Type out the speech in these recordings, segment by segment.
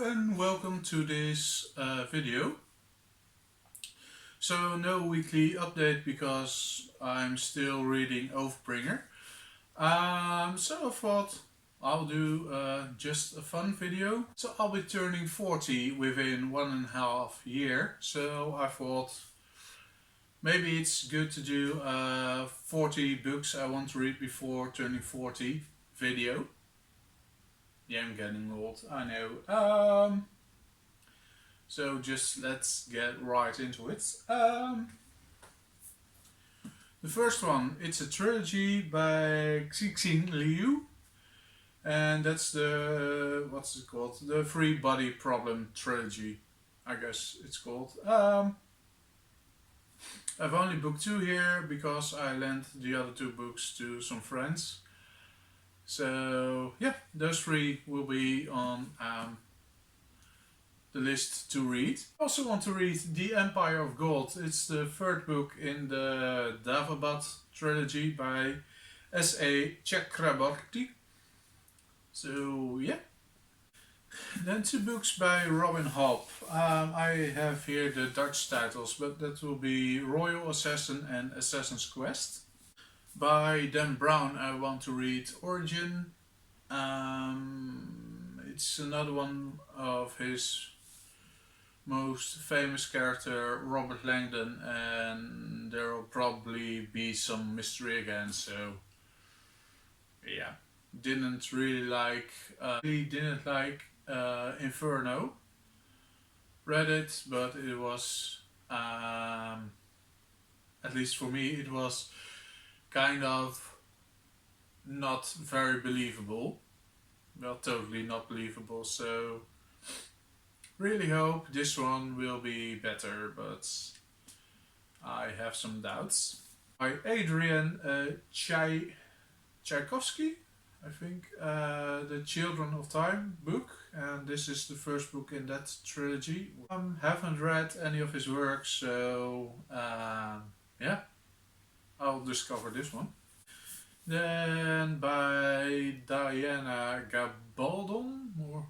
and welcome to this video. So no weekly update because I'm still reading Overbringer. So I thought I'll do just a fun video. So I'll be turning 40 within 1.5 years. So I thought maybe it's good to do 40 books I want to read before turning 40 video. Yeah, I'm getting old, I know. So just let's get right into it. The first one, it's a trilogy by Cixin Liu. And that's what's it called? The Free Body Problem trilogy, I guess it's called. I've only booked 2 here because I lent the other 2 books to some friends. So yeah, those 3 will be on the list to read. I also want to read The Empire of Gold. It's the 3rd book in the Davabat trilogy by S.A. Chakraborty. So yeah. Then 2 books by Robin Hobb. I have here the Dutch titles, but that will be Royal Assassin and Assassin's Quest. By Dan Brown I want to read Origin. It's another one of his most famous character, Robert Langdon, and there will probably be some mystery again, so yeah. Didn't really like Inferno. Read it, but it was at least for me it was kind of not very believable. Well, totally not believable, so really hope this one will be better, but I have some doubts. By Adrian Tchaikovsky, I think, The Children of Time book, and this is the 1st book in that trilogy. Haven't read any of his work, so yeah, I'll discover this one. Then by Diana Gabaldon, or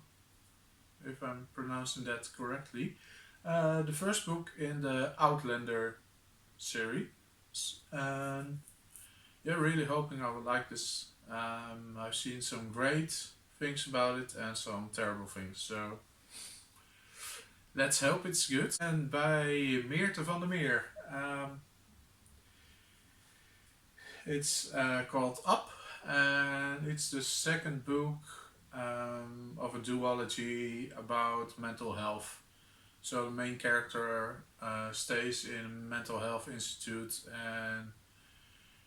if I'm pronouncing that correctly, the 1st book in the Outlander series. And yeah, really hoping I would like this. I've seen some great things about it and some terrible things, so let's hope it's good. And by Meerte van der Meer. It's called Up, and it's the 2nd book of a duology about mental health. So the main character stays in a mental health institute, and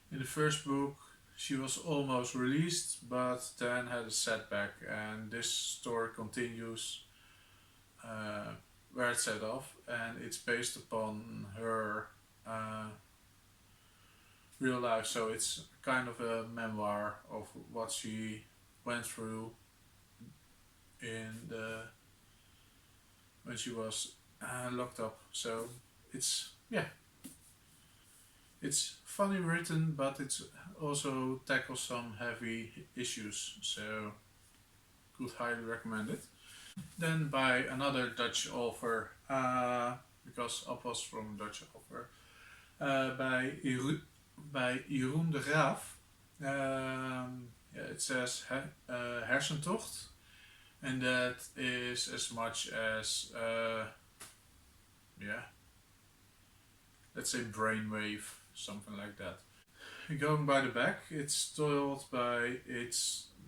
in the 1st book she was almost released but then had a setback, and this story continues where it set off, and it's based upon her real life, so it's kind of a memoir of what she went through when she was locked up. So it's it's funny written, but it also tackles some heavy issues, so could highly recommend it. Then by another Dutch author, because Up was from a Dutch author, by Jeroen de Graaf. It says Hersentocht, and that is as much as let's say brainwave, something like that. Going by the back, it's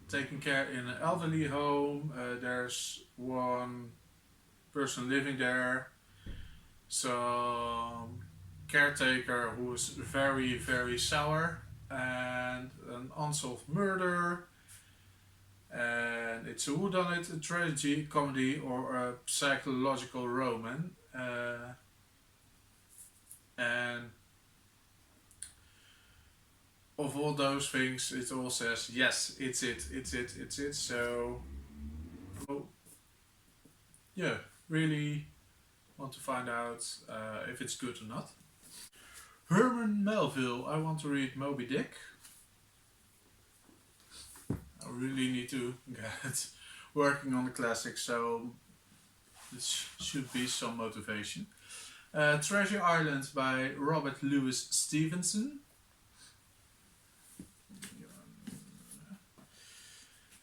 taken care in an elderly home. There's one person living there, some caretaker who is very, very sour, and an unsolved murder. And it's a whodunit, a tragedy, comedy, or a psychological romance. And of all those things, it all says yes, it's it. So yeah, really want to find out if it's good or not. Herman Melville, I want to read Moby Dick. I really need to get working on the classics, so This should be some motivation. Treasure Island by Robert Louis Stevenson.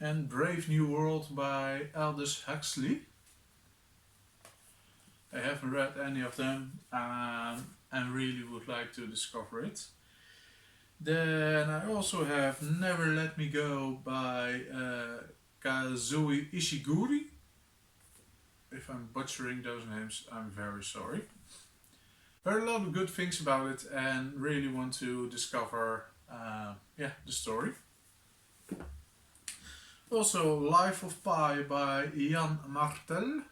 And Brave New World by Aldous Huxley. I haven't read any of them and really would like to discover it. Then I also have Never Let Me Go by Kazuo Ishiguro. If I'm butchering those names, I'm very sorry. Heard a lot of good things about it and really want to discover the story. Also, Life of Pi by Jan Martel.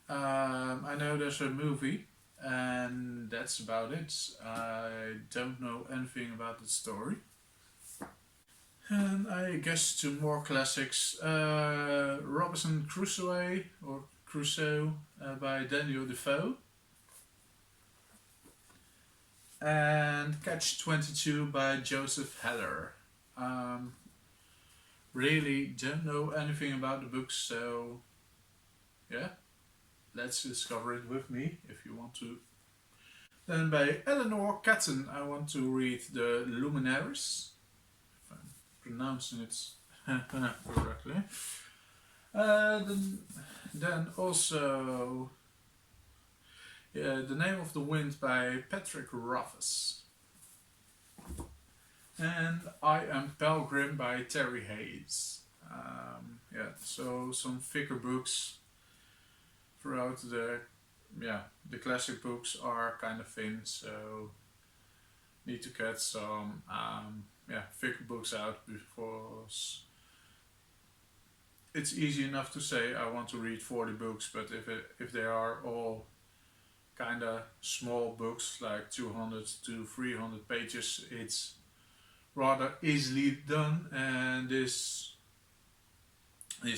I know there's a movie, and that's about it. I don't know anything about the story. And I guess to more classics, Robinson Crusoe or Crusoe by Daniel Defoe. And Catch 22 by Joseph Heller. Really don't know anything about the books, so yeah, let's discover it with me if you want to. Then by Eleanor Catton, I want to read The Luminaries, if I'm pronouncing it correctly. Then also The Name of the Wind by Patrick Rothfuss. And I Am Pelgrim by Terry Hayes. So some thicker books throughout the classic books are kind of thin, so need to get some thicker books out because it's easy enough to say I want to read 40 books, but if they are all kind of small books like 200 to 300 pages, it's rather easily done, and these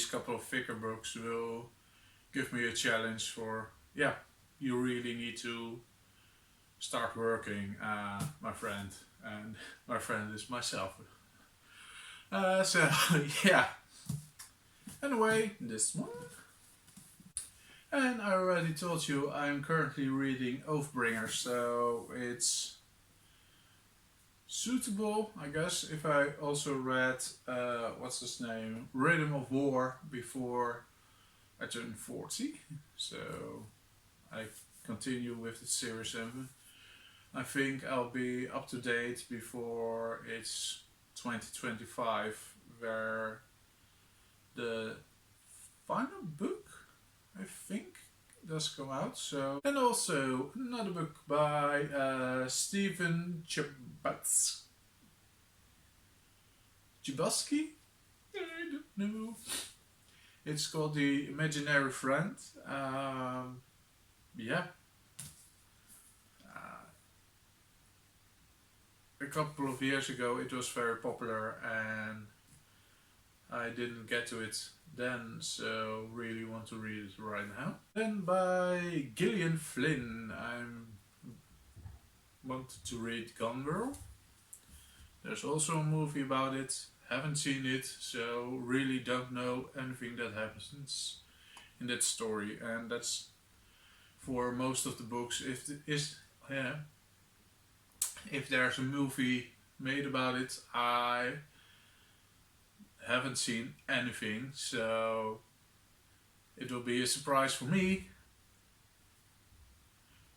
couple of thicker books will give me a challenge for you really need to start working, my friend, and my friend is myself. Anyway, this one. And I already told you I'm currently reading Oathbringer, so it's suitable, I guess, if I also read, Rhythm of War before I turned 40. So I continue with the series, and I think I'll be up to date before it's 2025, where the final book, I think, does come out. So, and also another book by Stephen Chbosky. I don't know. It's called The Imaginary Friend. A couple of years ago it was very popular and I didn't get to it then, so really want to read it right now. Then by Gillian Flynn, I wanted to read Gone Girl. There's also a movie about it, haven't seen it, so really don't know anything that happens in that story, and that's for most of the books. If there's a movie made about it, I haven't seen anything, so it will be a surprise for me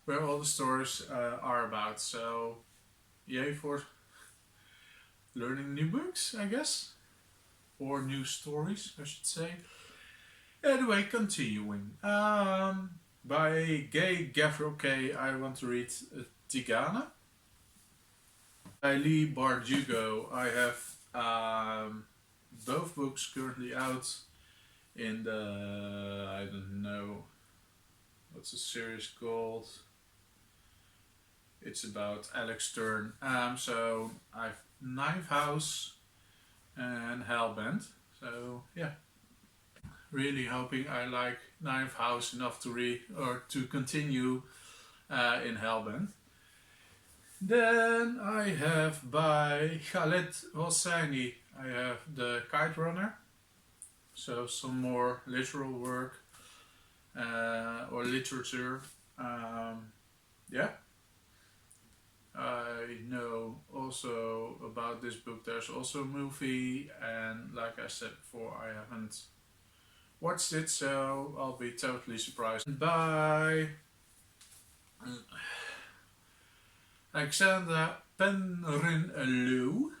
where all the stories are about. So yay for learning new books, I guess, or new stories, I should say. Anyway, continuing. By Gay Gavril Kay, I want to read Tigana. By Leigh Bardugo, I have both books currently out in the, I don't know, what's the series called? It's about Alex Stern. So I've Ninth House and Hellbent. So yeah, really hoping I like Ninth House enough to read or to continue in Hellbent. Then I have by Khaled Hosseini, I have The Kite Runner, so some more literal work. or literature. Yeah, I know also about this book. There's also a movie, and like I said before, I haven't watched it, so I'll be totally surprised. By Alexander Penrineloo.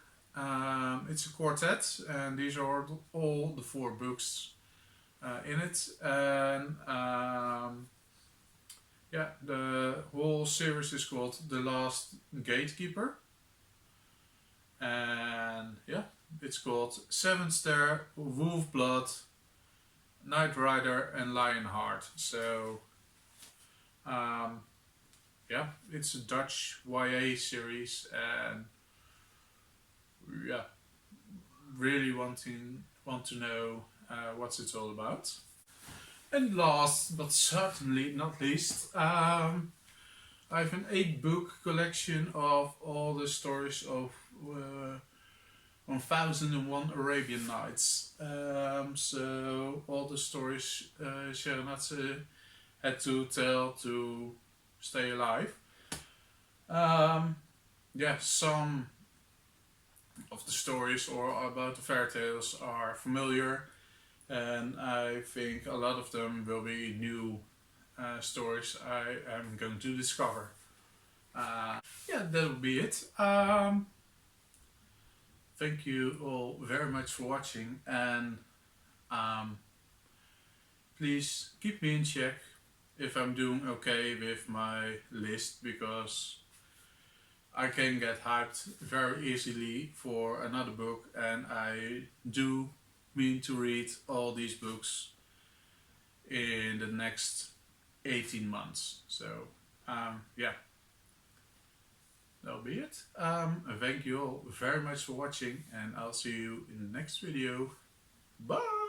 It's a quartet, and these are all the 4 books in it. And yeah, the whole series is called The Last Gatekeeper. And yeah, it's called Seven Star, Wolf Blood, Knight Rider, and Lionheart. So um, yeah, it's a Dutch YA series, and yeah, really want to know what's it all about. And last but certainly not least, I have an 8-book collection of all the stories of 1001 Arabian Nights. So all the stories Shahrazad had to tell to stay alive. Yeah, some of the stories or about the fairy tales are familiar, and I think a lot of them will be new stories I am going to discover. Yeah, that'll be it. Thank you all very much for watching, and um, please keep me in check if I'm doing okay with my list, because I can get hyped very easily for another book, and I do mean to read all these books in the next 18 months. So yeah, that'll be it. Thank you all very much for watching, and I'll see you in the next video. Bye!